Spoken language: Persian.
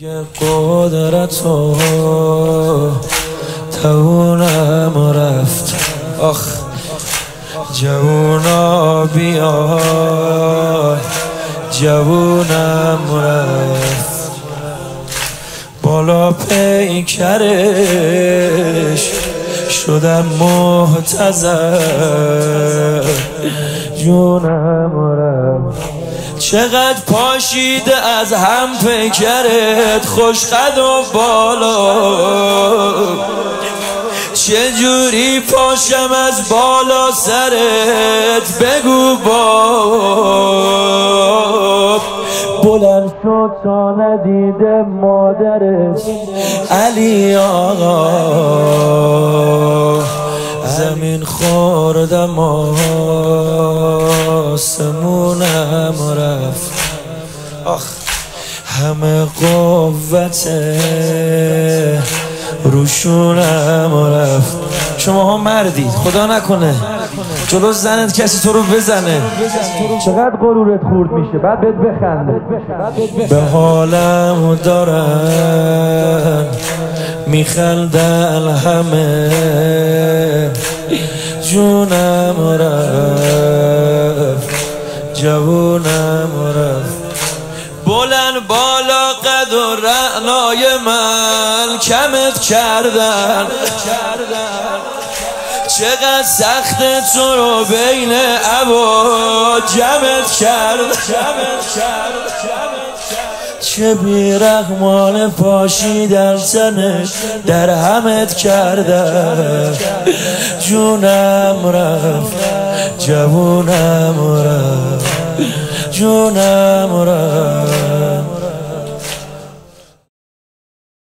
قدرت و توانم رفت. آخ جوونا بیای، جوونم رفت بالا پیکرش، شدم محتضر جونم رفت. چقدر پاشیده از هم پیکرت، خوش قد و بالا، چجوری پاشم از بالا سرت، بگو باب. بلند شد تا ندیده مادرت، علی آقا زمین خوردم آسمونم رفت. آخ همه قوت روشونم رفت. شما ها مردید، خدا نکنه جلو زنت کسی تو رو بزنه، چقدر غرورت خورد میشه، بعد بهت بخنده. به حالم دارن میخندن همه، جونم رفت جوونم رفت. بلند بالا قد و رعنای من کمت کردن، چقدر سخت تو رو بین عبا جمعت کردن. چه بیرحمان پاشیدن تنش در همت کردن، جونم رفت جوونم رفت جونم رفت.